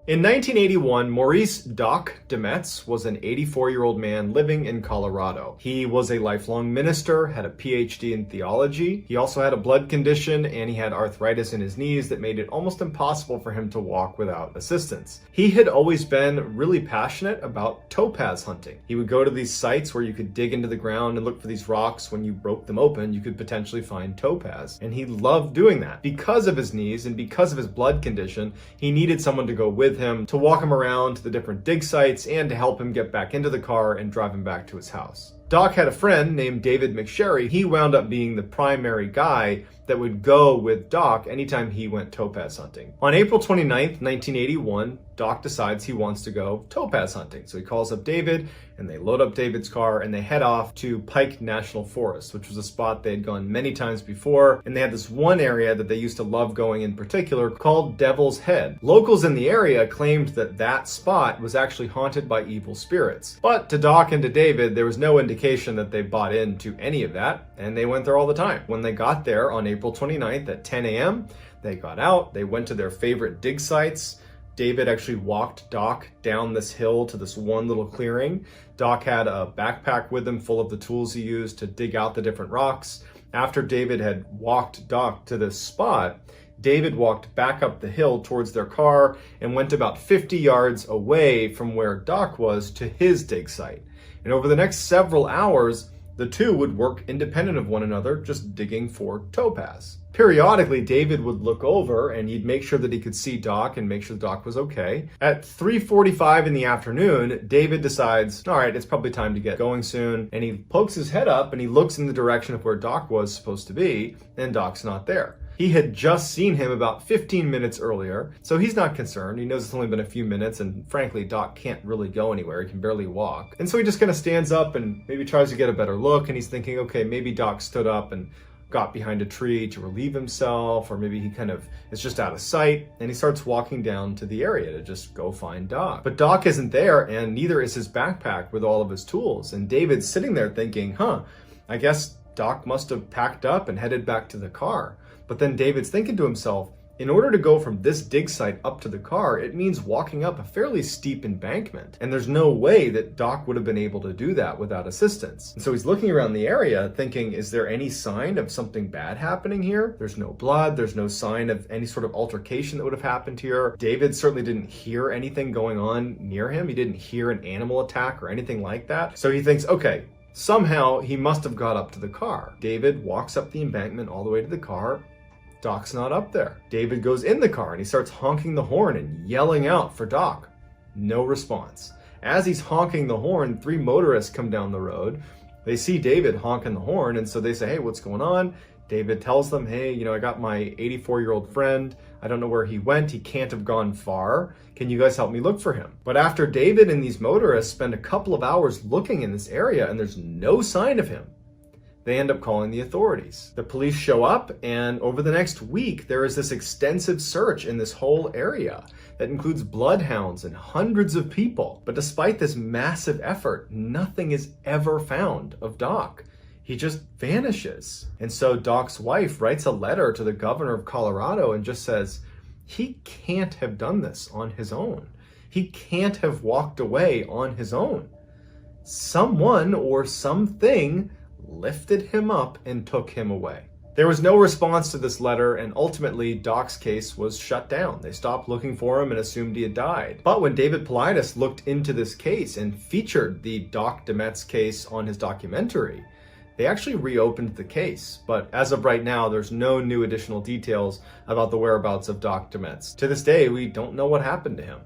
In 1981, Maurice Doc Demetz was an 84-year-old man living in Colorado. He was a lifelong minister, had a PhD in theology. He also had a blood condition, and he had arthritis in his knees that made it almost impossible for him to walk without assistance. He had always been really passionate about topaz hunting. He would go to these sites where you could dig into the ground and look for these rocks. When you broke them open, you could potentially find topaz. And he loved doing that. Because of his knees and because of his blood condition, he needed someone to go with him to walk him around to the different dig sites and to help him get back into the car and drive him back to his house. Doc had a friend named David McSherry. He wound up being the primary guy that would go with Doc anytime he went topaz hunting. On April 29th, 1981, Doc decides he wants to go topaz hunting. So he calls up David, and they load up David's car, and they head off to Pike National Forest, which was a spot they had gone many times before. And they had this one area that they used to love going in particular called Devil's Head. Locals in the area claimed that that spot was actually haunted by evil spirits. But to Doc and to David, there was no indication that they bought into any of that, and they went there all the time. When they got there on April 29th at 10 a.m., they got out, they went to their favorite dig sites. David actually walked Doc down this hill to this one little clearing. Doc had a backpack with him full of the tools he used to dig out the different rocks. After David had walked Doc to this spot, David walked back up the hill towards their car and went about 50 yards away from where Doc was to his dig site. And over the next several hours, the two would work independent of one another, just digging for topaz. Periodically, David would look over and he'd make sure that he could see Doc and make sure Doc was okay. At 3:45 in the afternoon, David decides, all right, it's probably time to get going soon. And he pokes his head up and he looks in the direction of where Doc was supposed to be, and Doc's not there. He had just seen him about 15 minutes earlier, so he's not concerned. He knows it's only been a few minutes, and frankly, Doc can't really go anywhere. He can barely walk. And so he just kind of stands up and maybe tries to get a better look, and he's thinking, okay, maybe Doc stood up and got behind a tree to relieve himself, or maybe he kind of is just out of sight, and he starts walking down to the area to just go find Doc. But Doc isn't there, and neither is his backpack with all of his tools. And David's sitting there thinking, I guess Doc must have packed up and headed back to the car. But then David's thinking to himself, in order to go from this dig site up to the car, it means walking up a fairly steep embankment. And there's no way that Doc would have been able to do that without assistance. And so he's looking around the area thinking, is there any sign of something bad happening here? There's no blood. There's no sign of any sort of altercation that would have happened here. David certainly didn't hear anything going on near him. He didn't hear an animal attack or anything like that. So he thinks, okay, somehow he must have got up to the car. David walks up the embankment all the way to the car. Doc's not up there. David goes in the car and he starts honking the horn and yelling out for Doc. No response. As he's honking the horn, 3 motorists come down the road. They see David honking the horn, and so they say, hey, what's going on? David tells them, hey, I got my 84-year-old friend. I don't know where he went. He can't have gone far. Can you guys help me look for him? But after David and these motorists spend a couple of hours looking in this area and there's no sign of him, they end up calling the authorities. The police show up, and over the next week, there is this extensive search in this whole area that includes bloodhounds and hundreds of people. But despite this massive effort, nothing is ever found of Doc. He just vanishes. And so Doc's wife writes a letter to the governor of Colorado and just says, he can't have done this on his own. He can't have walked away on his own. Someone or something lifted him up and took him away. There was no response to this letter, and ultimately Doc's case was shut down. They stopped looking for him and assumed he had died. But when David Paulides looked into this case and featured the Doc Demetz case on his documentary, they actually reopened the case. But as of right now, there's no new additional details about the whereabouts of Doc Demetz. To this day, we don't know what happened to him.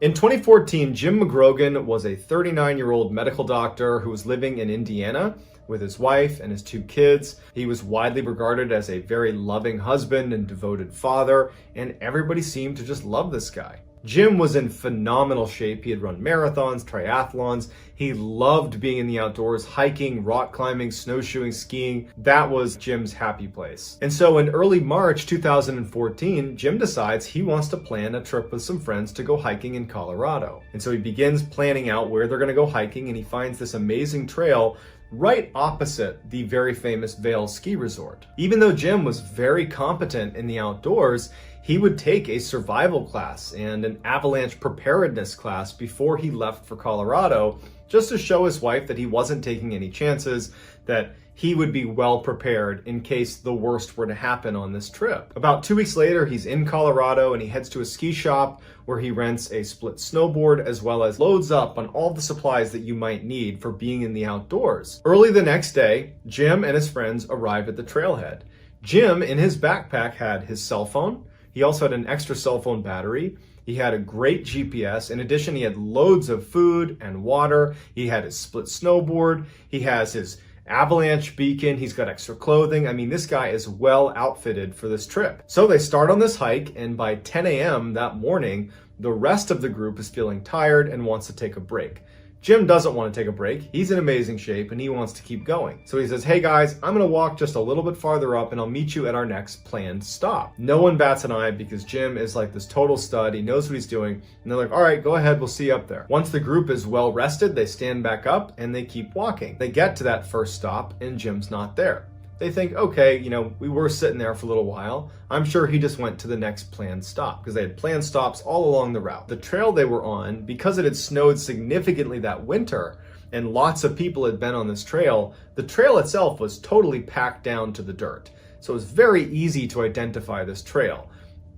In 2014, Jim McGrogan was a 39-year-old medical doctor who was living in Indiana with his wife and his 2 kids. He was widely regarded as a very loving husband and devoted father, and everybody seemed to just love this guy. Jim was in phenomenal shape. He had run marathons, triathlons. He loved being in the outdoors, hiking, rock climbing, snowshoeing, skiing. That was Jim's happy place. And so in early March 2014, Jim decides he wants to plan a trip with some friends to go hiking in Colorado. And so he begins planning out where they're going to go hiking, and he finds this amazing trail right opposite the very famous Vail ski resort. Even though Jim was very competent in the outdoors, he would take a survival class and an avalanche preparedness class before he left for Colorado, just to show his wife that he wasn't taking any chances, that he would be well prepared in case the worst were to happen on this trip. About 2 weeks later, he's in Colorado and he heads to a ski shop where he rents a split snowboard as well as loads up on all the supplies that you might need for being in the outdoors. Early the next day, Jim and his friends arrive at the trailhead. Jim, in his backpack, had his cell phone. He also had an extra cell phone battery. He had a great GPS. In addition, he had loads of food and water. He had his split snowboard. He has his avalanche beacon. He's got extra clothing. I mean, this guy is well outfitted for this trip. So they start on this hike, and by 10 a.m. that morning, the rest of the group is feeling tired and wants to take a break. Jim doesn't want to take a break. He's in amazing shape and he wants to keep going. So he says, hey guys, I'm going to walk just a little bit farther up and I'll meet you at our next planned stop. No one bats an eye because Jim is like this total stud. He knows what he's doing. And they're like, all right, go ahead. We'll see you up there. Once the group is well rested, they stand back up and they keep walking. They get to that first stop and Jim's not there. They think, okay, we were sitting there for a little while. I'm sure he just went to the next planned stop, because they had planned stops all along the route. The trail they were on, because it had snowed significantly that winter and lots of people had been on this trail, the trail itself was totally packed down to the dirt. So it was very easy to identify this trail.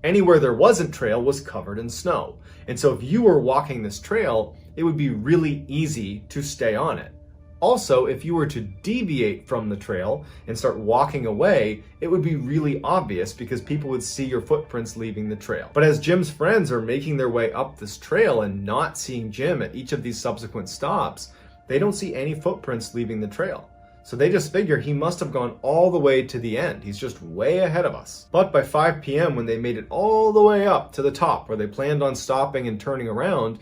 Anywhere there wasn't trail was covered in snow. And so if you were walking this trail, it would be really easy to stay on it. Also, if you were to deviate from the trail and start walking away, it would be really obvious because people would see your footprints leaving the trail. But as Jim's friends are making their way up this trail and not seeing Jim at each of these subsequent stops, they don't see any footprints leaving the trail. So they just figure he must have gone all the way to the end. He's just way ahead of us. But by 5 p.m., when they made it all the way up to the top where they planned on stopping and turning around,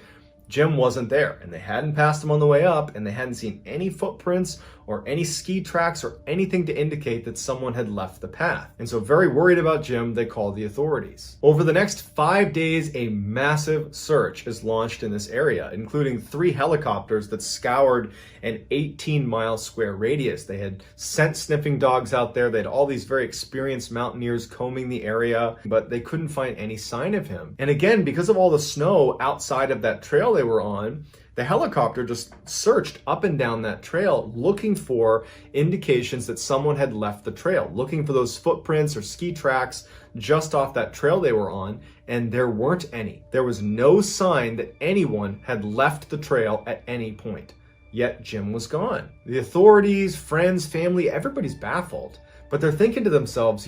Jim wasn't there, and they hadn't passed him on the way up, and they hadn't seen any footprints or any ski tracks or anything to indicate that someone had left the path. And so very worried about Jim, they called the authorities. Over the next 5 days, a massive search is launched in this area, including 3 helicopters that scoured an 18-mile square radius. They had scent sniffing dogs out there. They had all these very experienced mountaineers combing the area, but they couldn't find any sign of him. And again, because of all the snow outside of that trail they were on, the helicopter just searched up and down that trail looking for indications that someone had left the trail, looking for those footprints or ski tracks just off that trail they were on, and there weren't any. There was no sign that anyone had left the trail at any point. Yet Jim was gone. The authorities, friends, family, everybody's baffled, but they're thinking to themselves,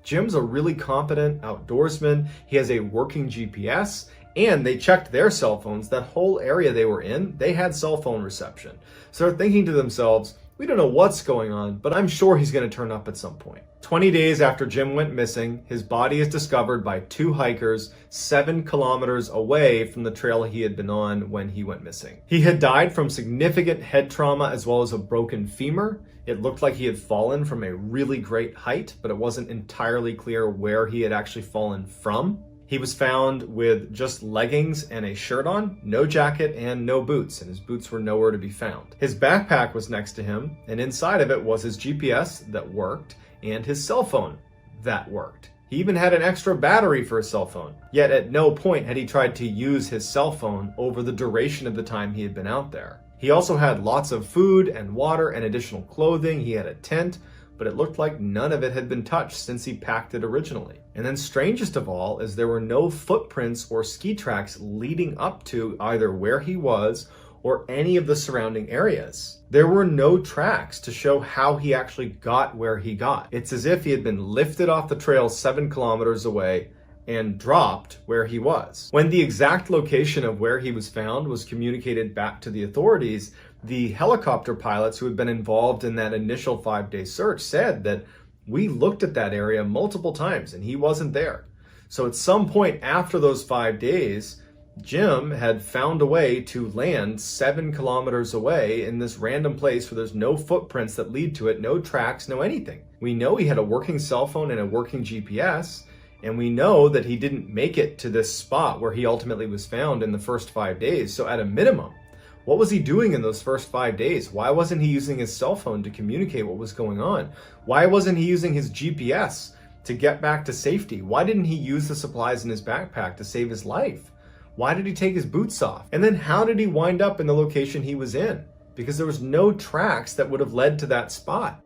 Jim's a really competent outdoorsman. He has a working GPS. And they checked their cell phones. That whole area they were in, they had cell phone reception. So they're thinking to themselves, we don't know what's going on, but I'm sure he's going to turn up at some point. 20 days after Jim went missing, his body is discovered by 2 hikers 7 kilometers away from the trail he had been on when he went missing. He had died from significant head trauma as well as a broken femur. It looked like he had fallen from a really great height, but it wasn't entirely clear where he had actually fallen from. He was found with just leggings and a shirt on, no jacket and no boots, and his boots were nowhere to be found. His backpack was next to him, and inside of it was his GPS that worked and his cell phone that worked. He even had an extra battery for his cell phone. Yet at no point had he tried to use his cell phone over the duration of the time he had been out there. He also had lots of food and water and additional clothing. He had a tent, but it looked like none of it had been touched since he packed it originally. And then strangest of all is there were no footprints or ski tracks leading up to either where he was or any of the surrounding areas. There were no tracks to show how he actually got where he got. It's as if he had been lifted off the trail 7 kilometers away and dropped where he was. When the exact location of where he was found was communicated back to the authorities, the helicopter pilots who had been involved in that initial 5-day search said that we looked at that area multiple times and he wasn't there. So at some point after those 5 days, Jim had found a way to land 7 kilometers away in this random place where there's no footprints that lead to it, no tracks, no anything. We know he had a working cell phone and a working GPS, and we know that he didn't make it to this spot where he ultimately was found in the first 5 days. So at a minimum, What was he doing in those first 5 days? Why wasn't he using his cell phone to communicate what was going on? Why wasn't he using his GPS to get back to safety? Why didn't he use the supplies in his backpack to save his life? Why did he take his boots off? And then how did he wind up in the location he was in? Because there was no tracks that would have led to that spot.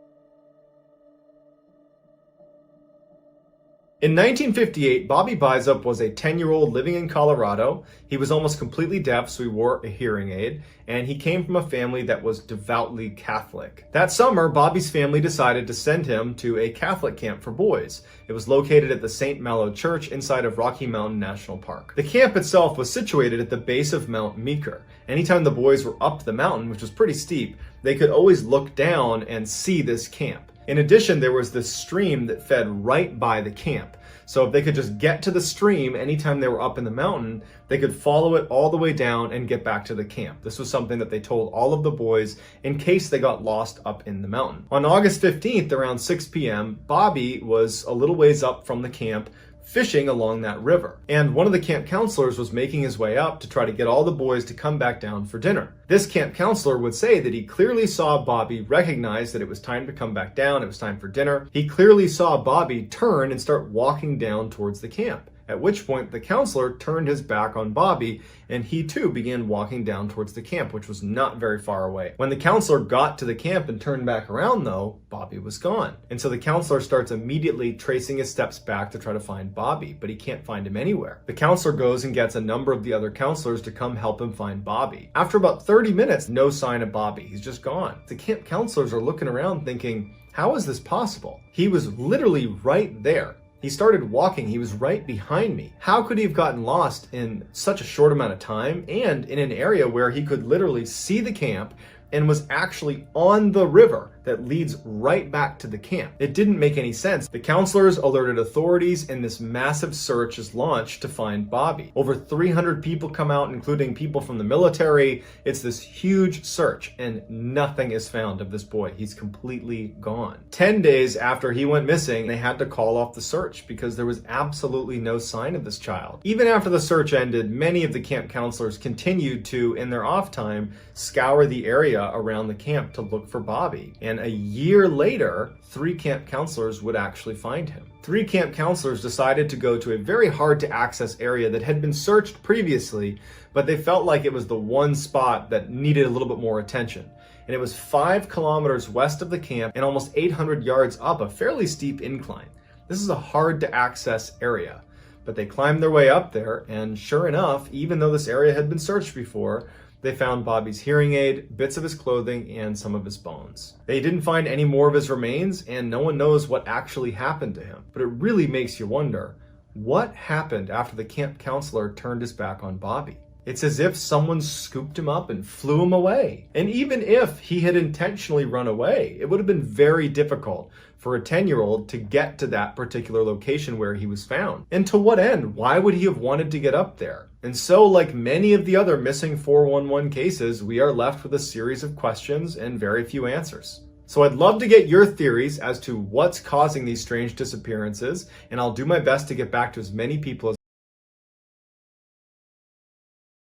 In 1958, Bobby Bisup was a 10-year-old living in Colorado. He was almost completely deaf, so he wore a hearing aid, and he came from a family that was devoutly Catholic. That summer, Bobby's family decided to send him to a Catholic camp for boys. It was located at the St. Malo Church inside of Rocky Mountain National Park. The camp itself was situated at the base of Mount Meeker. Anytime the boys were up the mountain, which was pretty steep, they could always look down and see this camp. In addition, there was this stream that fed right by the camp. So if they could just get to the stream anytime they were up in the mountain, they could follow it all the way down and get back to the camp. This was something that they told all of the boys in case they got lost up in the mountain. On August 15th, around 6 p.m., Bobby was a little ways up from the camp fishing along that river. And one of the camp counselors was making his way up to try to get all the boys to come back down for dinner. This camp counselor would say that he clearly saw Bobby recognize that it was time to come back down, it was time for dinner. He clearly saw Bobby turn and start walking down towards the camp. At which point the counselor turned his back on Bobby and he too began walking down towards the camp, which was not very far away. When the counselor got to the camp and turned back around though, Bobby was gone. And so the counselor starts immediately tracing his steps back to try to find Bobby, but he can't find him anywhere. The counselor goes and gets a number of the other counselors to come help him find Bobby. After about 30 minutes, no sign of Bobby. He's just gone. The camp counselors are looking around thinking, how is this possible? He was literally right there. He started walking, he was right behind me. How could he have gotten lost in such a short amount of time and in an area where he could literally see the camp and was actually on the river that leads right back to the camp? It didn't make any sense. The counselors alerted authorities and this massive search is launched to find Bobby. Over 300 people come out, including people from the military. It's this huge search and nothing is found of this boy. He's completely gone. 10 days after he went missing, they had to call off the search because there was absolutely no sign of this child. Even after the search ended, many of the camp counselors continued to, in their off time, scour the area around the camp to look for Bobby. And a year later, 3 camp counselors would actually find him. 3 camp counselors decided to go to a very hard to access area that had been searched previously, but they felt like it was the one spot that needed a little bit more attention. And it was 5 kilometers west of the camp and almost 800 yards up a fairly steep incline. This is a hard to access area, but they climbed their way up there, and sure enough, even though this area had been searched before, they found Bobby's hearing aid, bits of his clothing, and some of his bones. They didn't find any more of his remains, and no one knows what actually happened to him. But it really makes you wonder, what happened after the camp counselor turned his back on Bobby? It's as if someone scooped him up and flew him away. And even if he had intentionally run away, it would have been very difficult for a 10-year-old to get to that particular location where he was found. And to what end? Why would he have wanted to get up there? And so, like many of the other missing 411 cases, we are left with a series of questions and very few answers. So I'd love to get your theories as to what's causing these strange disappearances, and I'll do my best to get back to as many people as